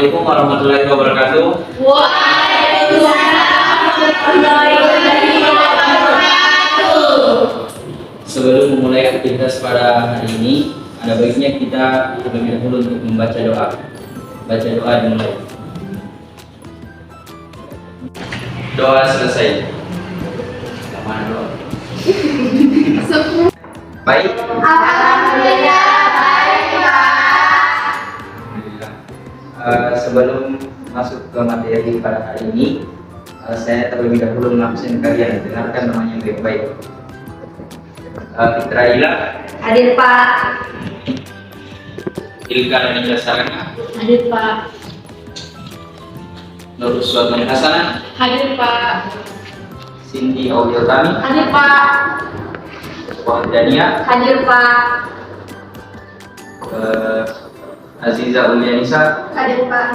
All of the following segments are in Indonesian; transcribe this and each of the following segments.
Assalamualaikum warahmatullahi wabarakatuh. Waalaikumsalam warahmatullahi wabarakatuh. Sebelum memulai aktivitas pada hari ini, ada baiknya kita terlebih dahulu untuk membaca doa. Baca doa dimulai. Doa selesai. Mana doa? Baik. Alhamdulillah baik Pak. Sebelum masuk ke materi pada hari ini, saya terlebih dahulu mengabsen kalian. Dengarkan namanya baik-baik. Fitra Ila, Hadir Pak. Ilka Ranija Sarana, Hadir Pak. Nur Uswatun Hasanah, Hadir Pak. Cindy Auliotami, Hadir Pak. Wahdania, Hadir Pak. Aziza Ulianisa, Hadir Pak.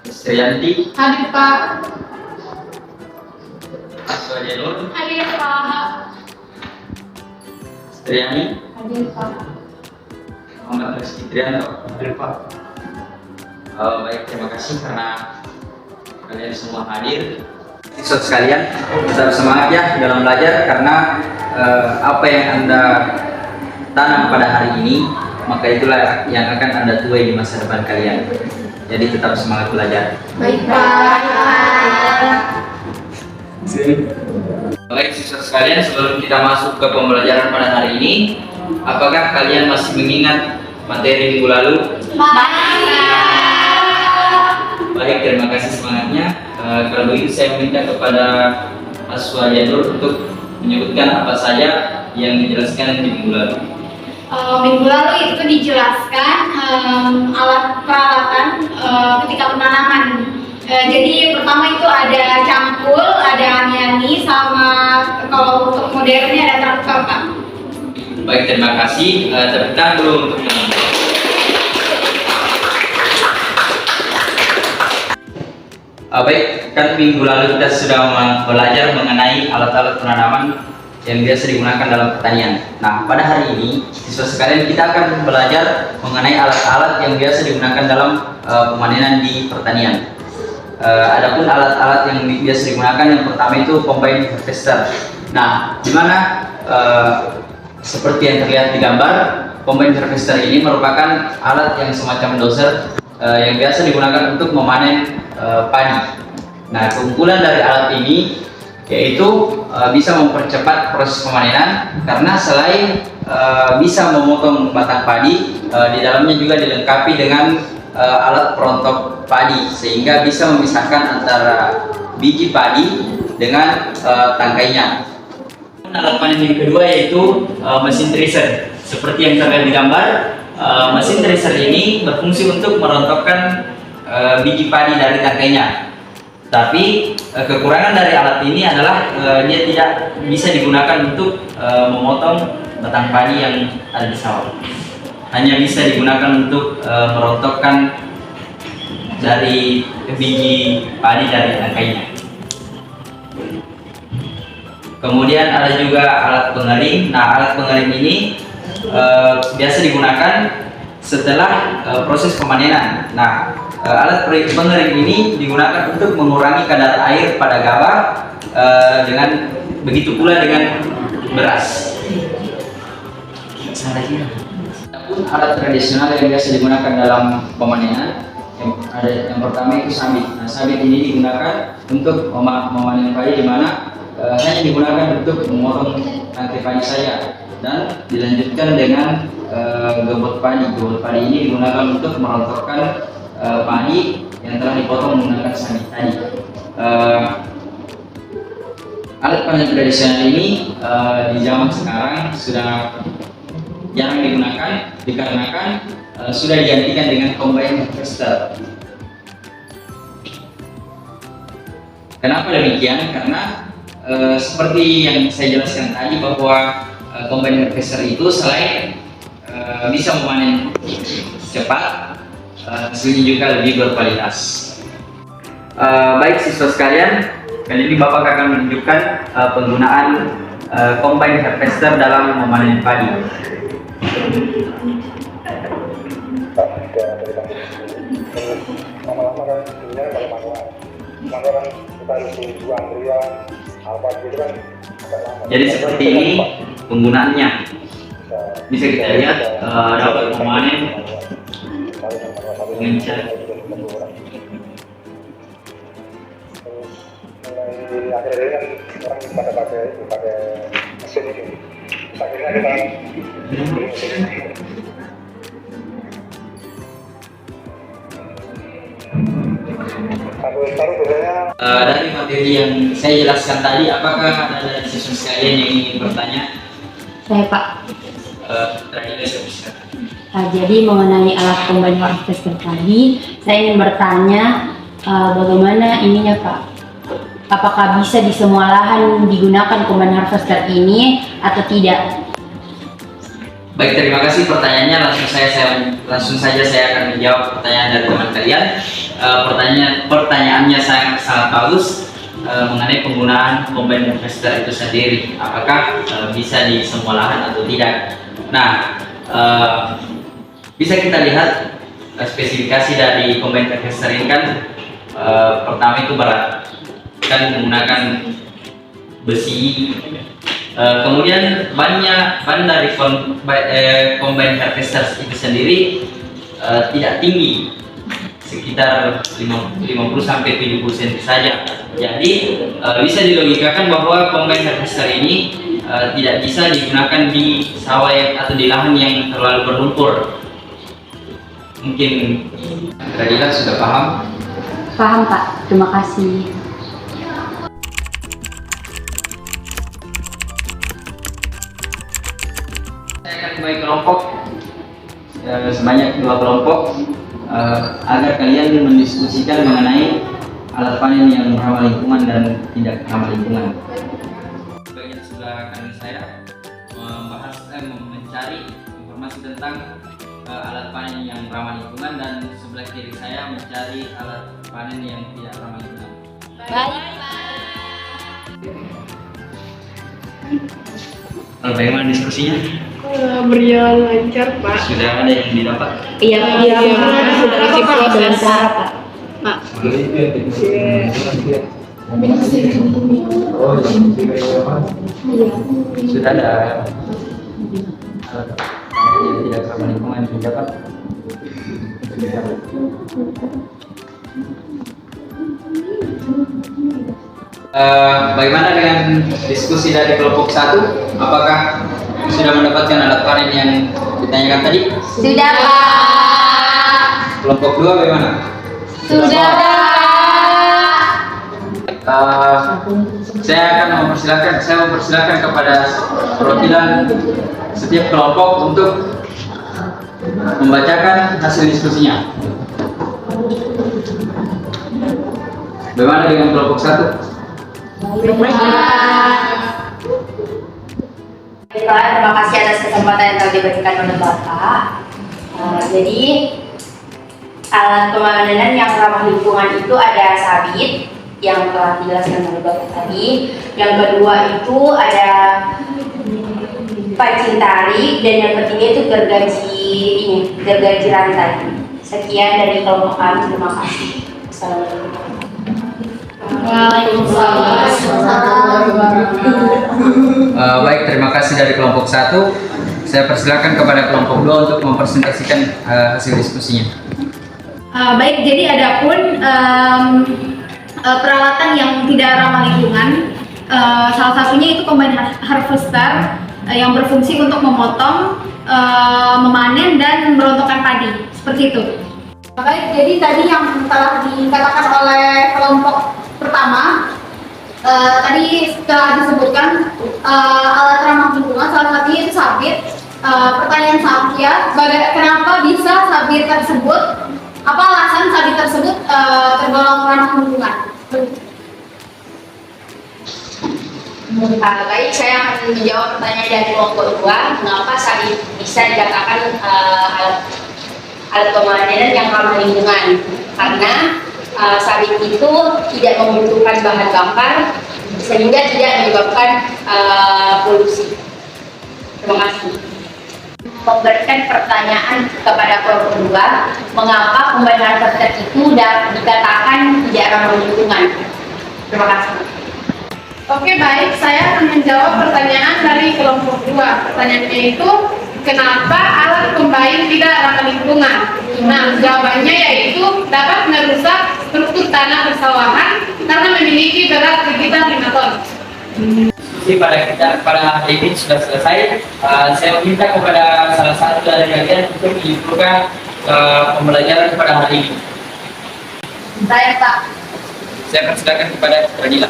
Istrianti, Hadir Pak. Aswa Janur, Hadir Pak. Istriani, Hadir Pak. Muhammad Rizky Trianto. Pak. Baik, terima kasih karena kalian semua hadir. Siswa sekalian, tetap semangat ya dalam belajar karena apa yang Anda tanam pada hari ini, maka itulah yang akan Anda tuai di masa depan kalian. Jadi tetap semangat belajar. Baik Pak. Baik siswa sekalian, sebelum kita masuk ke pembelajaran pada hari ini, apakah kalian masih mengingat materi minggu lalu? Baik, terima kasih semangatnya. Kalau begitu saya minta kepada Aswa Janur untuk menyebutkan apa saja yang dijelaskan di minggu lalu. Minggu lalu itu dijelaskan alat peralatan ketika penanaman. Jadi pertama itu ada cangkul, ada ani-ani, sama kalau untuk modernnya ada traktor Pak. Baik, terima kasih. Tepuk tangan dulu untuk teman-teman. Baik, kan minggu lalu kita sudah belajar mengenai alat-alat penanaman yang biasa digunakan dalam pertanian. Nah, pada hari ini, siswa sekalian, kita akan belajar mengenai alat-alat yang biasa digunakan dalam pemanenan di pertanian. Adapun alat-alat yang biasa digunakan, yang pertama itu combine harvester. Nah, di mana seperti yang terlihat di gambar, combine harvester ini merupakan alat yang semacam dozer yang biasa digunakan untuk memanen padi. Nah, keunggulan dari alat ini yaitu bisa mempercepat proses pemanenan karena selain bisa memotong batang padi, di dalamnya juga dilengkapi dengan alat perontok padi sehingga bisa memisahkan antara biji padi dengan tangkainya. Alat panen yang kedua yaitu mesin thresher. Seperti yang terlihat di gambar, mesin thresher ini berfungsi untuk merontokkan biji padi dari tangkainya. Tapi kekurangan dari alat ini adalah dia tidak bisa digunakan untuk memotong batang padi yang ada di sawah. Hanya bisa digunakan untuk merontokkan dari biji padi dari tangkainya. Kemudian ada juga alat pengering. Nah, alat pengering ini biasa digunakan setelah proses pemanenan. Nah, alat pengering ini digunakan untuk mengurangi kadar air pada gabah, dengan begitu pula dengan beras. Adapun alat tradisional yang biasa digunakan dalam pemanenan, yang pertama itu sabit. Nah, sabit ini digunakan untuk memanen padi, di mana hanya digunakan untuk memotong tangkai padi saja, dan dilanjutkan dengan gebot padi. Gebot padi ini digunakan untuk merontokkan padi yang telah dipotong menggunakan sabit tadi. Alat panen tradisional ini di zaman sekarang sudah jarang digunakan dikarenakan sudah digantikan dengan combine harvester. Kenapa demikian? Karena seperti yang saya jelaskan tadi bahwa combine harvester itu selain bisa memanen cepat, hasilnya juga lebih berkualitas. Baik siswa sekalian, kali ini Bapak akan menunjukkan penggunaan combine harvester dalam memanen padi. dari kami terus lama-lama kan sebenarnya kalau manual kan kita harus tunggu antrian apa gitu kan agak lama. Jadi seperti ini penggunaannya. Bisa kita lihat dapat memanen dengan cara mulai akhir-akhir kan orang pada pakai mesin ini. Akhirnya kita beli mesin. Taruh biasanya dari materi yang saya jelaskan tadi, apakah ada siswa sekalian yang ingin bertanya? Saya Pak. Terakhir saya bisa. Jadi mengenai alat combine harvester tadi, saya ingin bertanya bagaimana ininya Pak? Apakah bisa di semua lahan digunakan combine harvester ini atau tidak? Baik, terima kasih pertanyaannya. Langsung saja saya akan menjawab pertanyaan dari teman kalian. Pertanyaannya sangat bagus mengenai penggunaan combine harvester itu sendiri. Apakah bisa di semua lahan atau tidak? Nah, bisa kita lihat spesifikasi dari combine harvester ini kan pertama itu berat, kan menggunakan besi. Kemudian ban dari combine harvester itu sendiri tidak tinggi, sekitar 50 sampai 70 cm saja. Jadi bisa dilogikakan bahwa combine harvester ini tidak bisa digunakan di sawah atau di lahan yang terlalu berlumpur. Mungkin Radila sudah paham? Paham Pak, terima kasih. Saya akan membagi kelompok sebanyak 2 kelompok agar kalian mendiskusikan mengenai alat panen yang ramah lingkungan dan tidak ramah lingkungan. Bagian sebelah kanan saya mencari informasi tentang alat panen yang ramah lingkungan, dan sebelah kiri saya mencari alat panen yang tidak ramah lingkungan. Baik. Bagaimana diskusinya? Berjalan lancar Pak. Sudah ada yang didapat? Iya Pak. Sudah masih proses Pak. Pak. Sudah ada yang tidak ramah lingkungan yang didapat? Bagaimana dengan diskusi dari kelompok 1? Apakah sudah mendapatkan alat panen yang ditanyakan tadi? Sudah Pak. Kelompok 2 bagaimana? Sudah Pak. Saya akan mempersilahkan kepada perwakilan setiap kelompok untuk membacakan hasil diskusinya. Bagaimana dengan kelompok 1? Baiklah, terima kasih atas kesempatan yang telah diberikan oleh Bapak. Jadi alat pemanenan yang ramah lingkungan itu ada sabit yang telah dijelaskan oleh Bapak tadi. Yang kedua itu ada pancing tarik, dan yang ketiga itu gergaji rantai. Sekian dari kelompok kami. Terima kasih. Assalamualaikum. Baik, terima kasih dari kelompok 1. Saya persilakan kepada kelompok 2 untuk mempresentasikan hasil diskusinya. Baik, jadi adapun peralatan yang tidak ramah lingkungan, salah satunya itu combine harvester yang berfungsi untuk memotong, memanen dan merontokkan padi, seperti itu. Baik, jadi tadi yang telah dikatakan oleh kelompok pertama, tadi telah disebutkan alat ramah lingkungan, salah satunya itu sabit. Pertanyaan saya, kenapa bisa sabit tersebut? Apa alasan sabit tersebut tergolong ramah lingkungan? Baik, saya akan menjawab pertanyaan dari kelompok 2. Mengapa sabit bisa dikatakan alat pemanenan yang ramah lingkungan? Karena sabit itu tidak membutuhkan bahan bakar sehingga tidak menyebabkan polusi. Terima kasih. memberikan pertanyaan kepada kelompok 2, mengapa pembayaran fasilitas itu dikatakan tidak ramah lingkungan. Terima kasih. Oke, baik. Saya akan menjawab pertanyaan dari kelompok 2. Pertanyaannya itu, kenapa alat pembain tidak ramah lingkungan? Nah, jawabannya yaitu dapat merusak struktur tanah persawahan karena memiliki berat sekitar 5 ton. Jadi pada hari ini sudah selesai. Saya meminta kepada salah satu dari kalian untuk menyimpulkan pembelajaran pada hari ini. Saya Pak. Saya persilakan kepada Radila.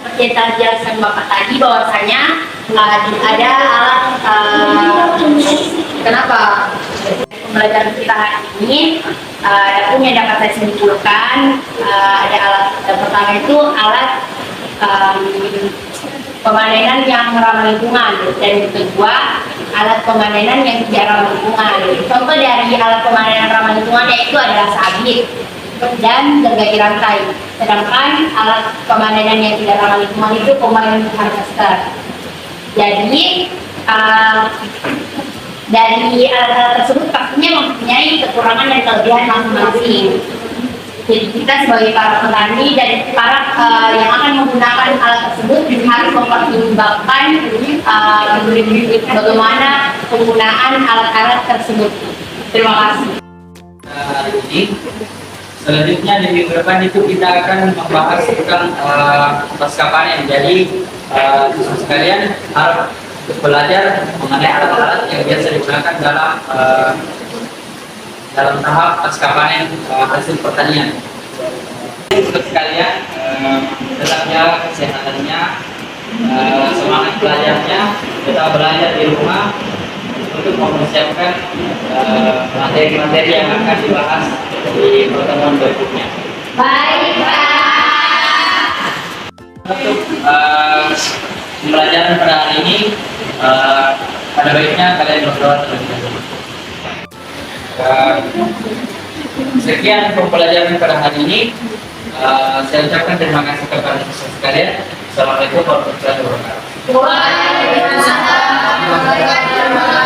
Seperti yang tadi jelaskan Bapak tadi bahwasanya ada alat kenapa pembelajaran kita hari ini pun yang dapat saya simpulkan ada alat pertama itu alat pemanenan yang ramah lingkungan, dan yang kedua alat pemanenan yang tidak ramah lingkungan. Contoh dari alat pemanenan ramah lingkungan yaitu adalah sabit dan gergaji rantai. Sedangkan alat pemanenan yang tidak ramah lingkungan itu pemanenan harvester. Jadi dari alat-alat tersebut pastinya mempunyai kekurangan dan kelebihan masing-masing. Jadi kita sebagai para petani dan para yang akan menggunakan alat tersebut harus mempertimbangkan bagaimana penggunaan alat-alat tersebut. Terima kasih. Jadi selanjutnya di minggu depan itu kita akan membahas tentang pasca panen. Jadi sekalian harus belajar mengenai alat-alat yang biasa digunakan dalam tahap pasca panen hasil pertanian. Untuk sekalian tetap jaga kesehatannya, semangat belajarnya, tetap belajar di rumah untuk mempersiapkan materi-materi yang akan dibahas di pertemuan berikutnya. Baik, Pak. Untuk pembelajaran pada hari ini, pada baiknya kalian berdoa terlebih dahulu. Sekian pembelajaran pada hari ini. Saya ucapkan terima kasih kepada sekalian. Assalamualaikum warahmatullahi wabarakatuh. Waalaikumsalam warahmatullahi wabarakatuh.